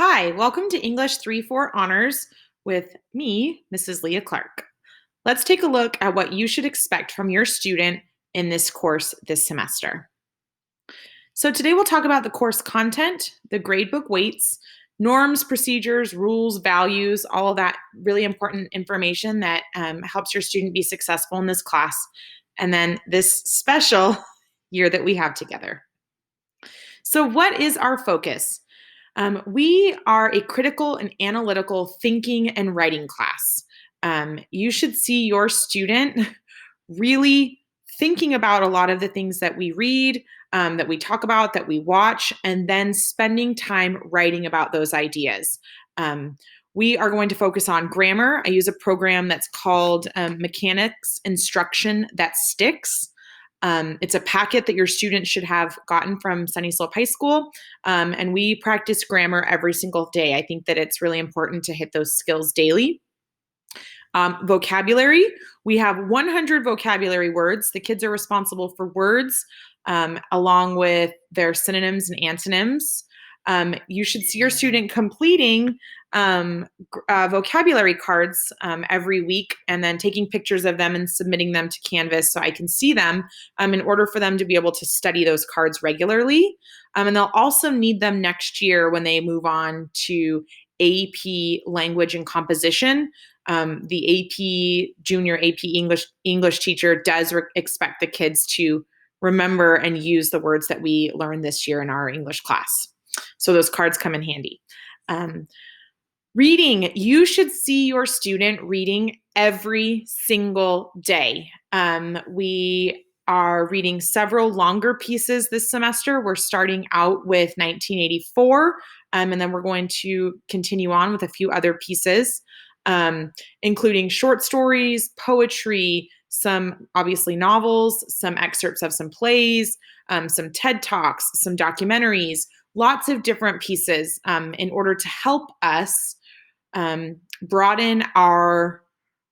Hi, welcome to English 3-4 Honors with me, Mrs. Leah Clark. Let's take a look at what you should expect from your student in this course this semester. So today we'll talk about the course content, the gradebook weights, norms, procedures, rules, values, all of that really important information that helps your student be successful in this class, and then this special year that we have together. So what is our focus? We are a critical and analytical thinking and writing class. You should see your student really thinking about a lot of the things that we read, that we talk about, that we watch, and then spending time writing about those ideas. We are going to focus on grammar. I use a program that's called Mechanics Instruction That Sticks. It's a packet that your students should have gotten from Sunny Slope High School, and we practice grammar every single day. I think that it's really important to hit those skills daily. Vocabulary, we have 100 vocabulary words. The kids are responsible for words along with their synonyms and antonyms. You should see your student completing vocabulary cards every week and then taking pictures of them and submitting them to Canvas so I can see them in order for them to be able to study those cards regularly. And they'll also need them next year when they move on to AP Language and Composition. The AP Junior AP English teacher does expect the kids to remember and use the words that we learned this year in our English class. So those cards come in handy. Reading, you should see your student reading every single day. We are reading several longer pieces this semester. We're starting out with 1984, and then we're going to continue on with a few other pieces, including short stories, poetry, some obviously novels, some excerpts of some plays, some TED Talks, some documentaries, lots of different pieces in order to help us broaden our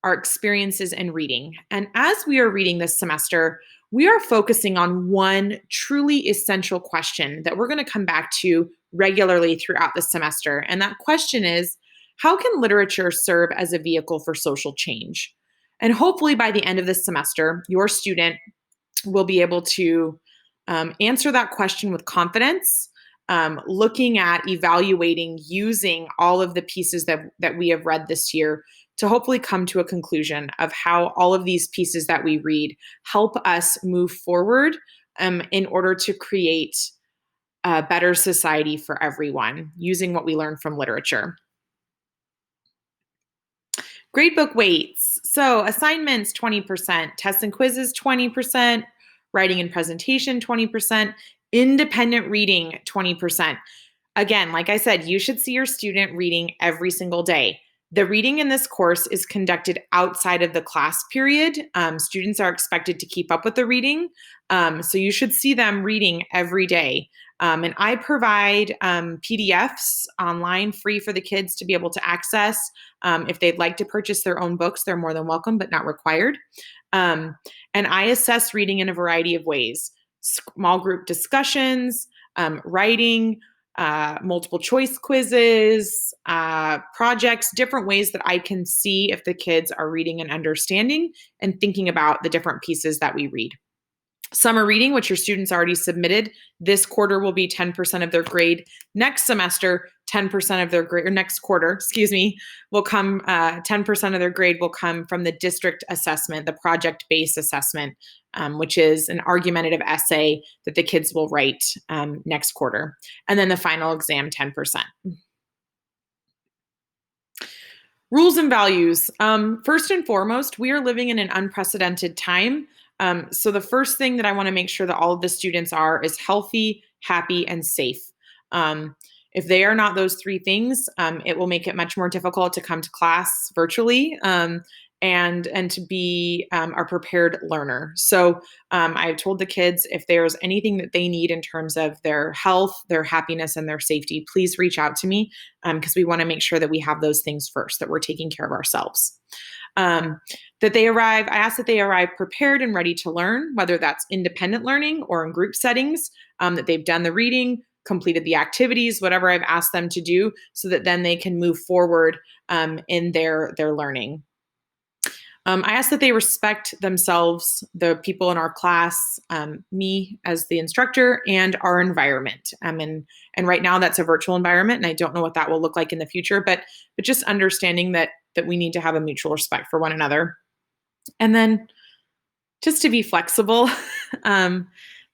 experiences in reading. And as we are reading this semester, we are focusing on one truly essential question that we're going to come back to regularly throughout the semester. And that question is, how can literature serve as a vehicle for social change? And hopefully by the end of this semester, your student will be able to answer that question with confidence, looking at evaluating, using all of the pieces that we have read this year to hopefully come to a conclusion of how all of these pieces that we read help us move forward in order to create a better society for everyone using what we learn from literature. Gradebook weights. So assignments, 20%, tests and quizzes, 20%, writing and presentation, 20%, independent reading, 20%. Again, like I said, you should see your student reading every single day. The reading in this course is conducted outside of the class period. Students are expected to keep up with the reading, so you should see them reading every day. And I provide PDFs online free for the kids to be able to access. If they'd like to purchase their own books, they're more than welcome, but not required. And I assess reading in a variety of ways: small group discussions, writing, multiple choice quizzes, projects, different ways that I can see if the kids are reading and understanding and thinking about the different pieces that we read. Summer reading, which your students already submitted, this quarter will be 10% of their grade. Next semester, 10% of their grade, or next quarter, will come, 10% of their grade will come from the district assessment, the project-based assessment, which is an argumentative essay that the kids will write next quarter. And then the final exam, 10%. Rules and values. First and foremost, we are living in an unprecedented time. So the first thing that I want to make sure that all of the students are is healthy, happy, and safe. If they are not those three things, it will make it much more difficult to come to class virtually and to be a prepared learner. So I've told the kids if there's anything that they need in terms of their health, their happiness, and their safety, please reach out to me because we want to make sure that we have those things first, that we're taking care of ourselves. I ask that they arrive prepared and ready to learn, whether that's independent learning or in group settings, that they've done the reading, completed the activities, whatever I've asked them to do, so that then they can move forward in their learning. I ask that they respect themselves, the people in our class, me as the instructor, and our environment. And right now that's a virtual environment, and I don't know what that will look like in the future. But just understanding that we need to have a mutual respect for one another, and then just to be flexible.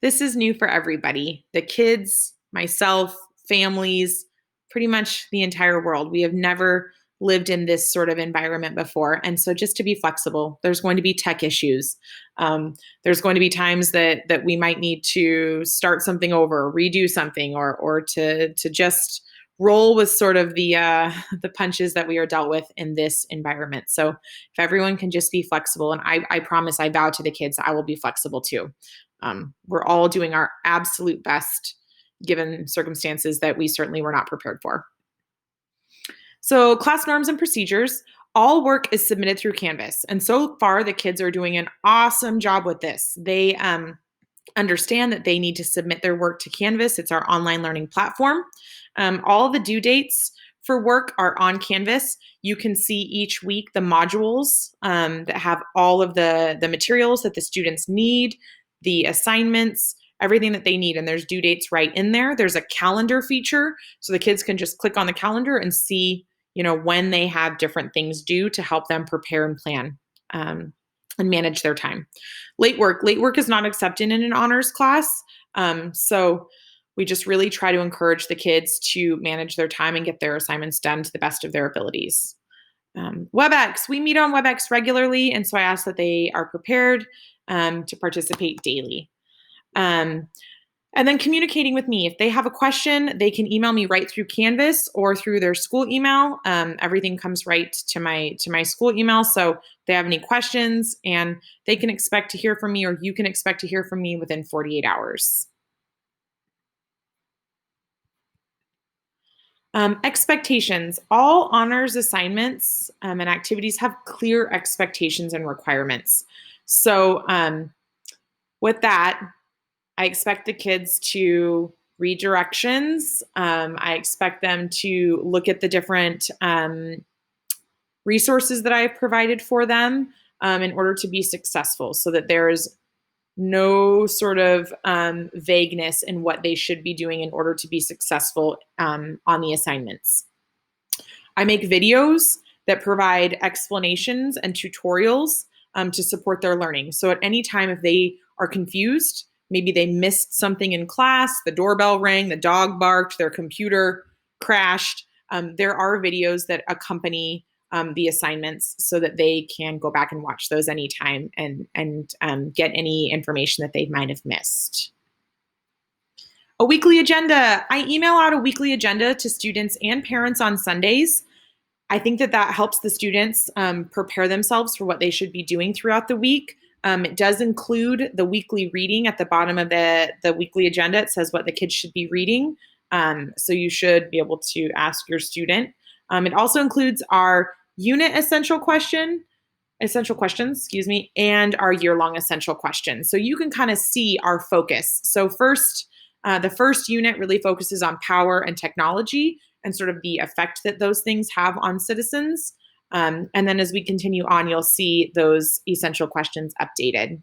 This is new for everybody: the kids, myself, families, pretty much the entire world. We have never lived in this sort of environment before. And so just to be flexible, there's going to be tech issues. There's going to be times that we might need to start something over, redo something, or to just roll with sort of the punches that we are dealt with in this environment. So if everyone can just be flexible, and I promise, I vow to the kids, I will be flexible too. We're all doing our absolute best given circumstances that we certainly were not prepared for. So class norms and procedures, all work is submitted through Canvas. And so far, the kids are doing an awesome job with this. They understand that they need to submit their work to Canvas. It's our online learning platform. All the due dates for work are on Canvas. You can see each week the modules that have all of the materials that the students need, the assignments, everything that they need. And there's due dates right in there. There's a calendar feature, so the kids can just click on the calendar and see, when they have different things due to help them prepare and plan and manage their time. Late work is not accepted in an honors class. So we just really try to encourage the kids to manage their time and get their assignments done to the best of their abilities. WebEx, we meet on WebEx regularly, and so I ask that they are prepared to participate daily. And then communicating with me. If they have a question, they can email me right through Canvas or through their school email. Everything comes right to my school email. So if they have any questions, and they can expect to hear from me, or you can expect to hear from me within 48 hours. Expectations. All honors assignments and activities have clear expectations and requirements. So with that, I expect the kids to read directions. I expect them to look at the different resources that I've provided for them in order to be successful, so that there is no sort of vagueness in what they should be doing in order to be successful on the assignments. I make videos that provide explanations and tutorials to support their learning. So at any time, if they are confused, maybe they missed something in class, the doorbell rang, the dog barked, their computer crashed, there are videos that accompany the assignments so that they can go back and watch those anytime and get any information that they might have missed. A weekly agenda. I email out a weekly agenda to students and parents on Sundays. I think that helps the students prepare themselves for what they should be doing throughout the week. It does include the weekly reading at the bottom of the weekly agenda. It says what the kids should be reading. So you should be able to ask your student. It also includes our unit essential questions, and our year-long essential questions. So you can kind of see our focus. So the first unit really focuses on power and technology and sort of the effect that those things have on citizens. And then as we continue on, you'll see those essential questions updated.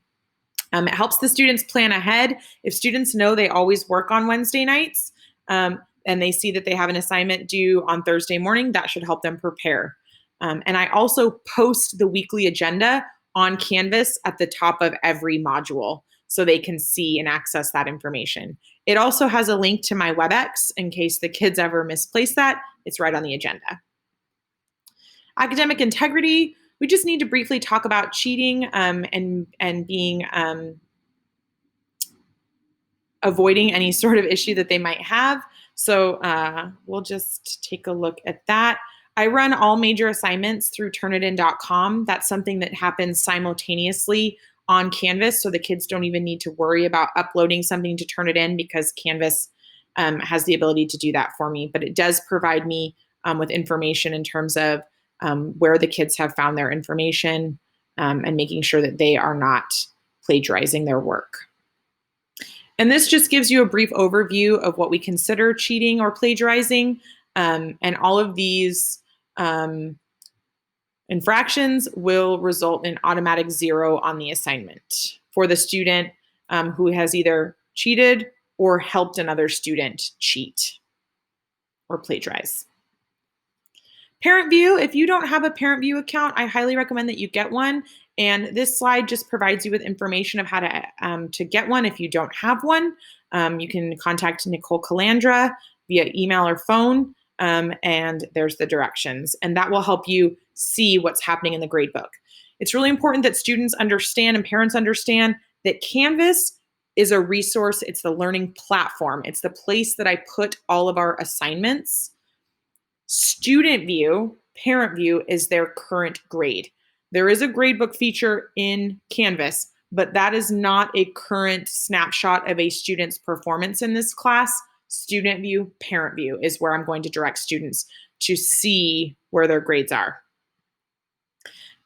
It helps the students plan ahead. If students know they always work on Wednesday nights and they see that they have an assignment due on Thursday morning, that should help them prepare. And I also post the weekly agenda on Canvas at the top of every module so they can see and access that information. It also has a link to my WebEx in case the kids ever misplace that. It's right on the agenda. Academic integrity, we just need to briefly talk about cheating and being avoiding any sort of issue that they might have. So we'll just take a look at that. I run all major assignments through turnitin.com. That's something that happens simultaneously on Canvas, so the kids don't even need to worry about uploading something to Turnitin because Canvas has the ability to do that for me. But it does provide me with information in terms of where the kids have found their information and making sure that they are not plagiarizing their work. And this just gives you a brief overview of what we consider cheating or plagiarizing. And all of these infractions will result in automatic 0 on the assignment for the student who has either cheated or helped another student cheat or plagiarize. Parent View, if you don't have a Parent View account, I highly recommend that you get one. And this slide just provides you with information of how to get one if you don't have one. You can contact Nicole Calandra via email or phone, and there's the directions. And that will help you see what's happening in the gradebook. It's really important that students understand and parents understand that Canvas is a resource. It's the learning platform. It's the place that I put all of our assignments. Student View, Parent View is their current grade. There is a gradebook feature in Canvas, but that is not a current snapshot of a student's performance in this class. Student View, Parent View is where I'm going to direct students to see where their grades are.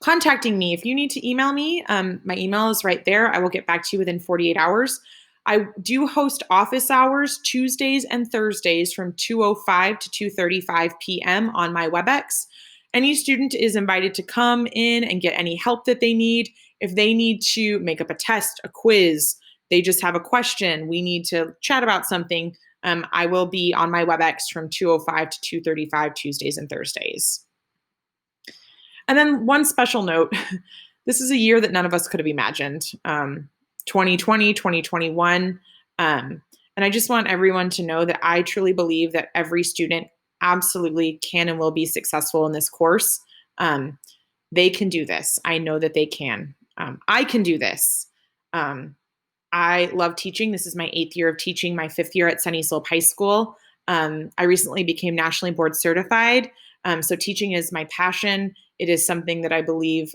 Contacting me, if you need to email me, my email is right there. I will get back to you within 48 hours. I do host office hours Tuesdays and Thursdays from 2:05 to 2:35 p.m. on my WebEx. Any student is invited to come in and get any help that they need. If they need to make up a test, a quiz, they just have a question, we need to chat about something, I will be on my WebEx from 2:05 to 2:35 Tuesdays and Thursdays. And then one special note, this is a year that none of us could have imagined. 2020, 2021. And I just want everyone to know that I truly believe that every student absolutely can and will be successful in this course. They can do this. I know that they can. I can do this. I love teaching. This is my 8th year of teaching, my 5th year at Sunny Slope High School. I recently became nationally board certified. So teaching is my passion. It is something that I believe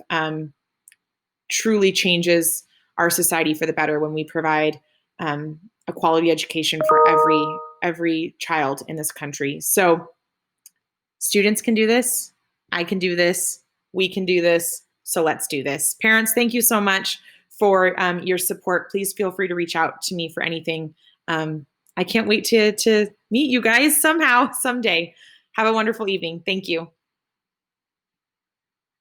truly changes our society for the better when we provide a quality education for every child in this country. So students can do this. I can do this. We can do this. So let's do this. Parents, thank you so much for your support. Please feel free to reach out to me for anything. I can't wait to meet you guys somehow, someday. Have a wonderful evening. Thank you.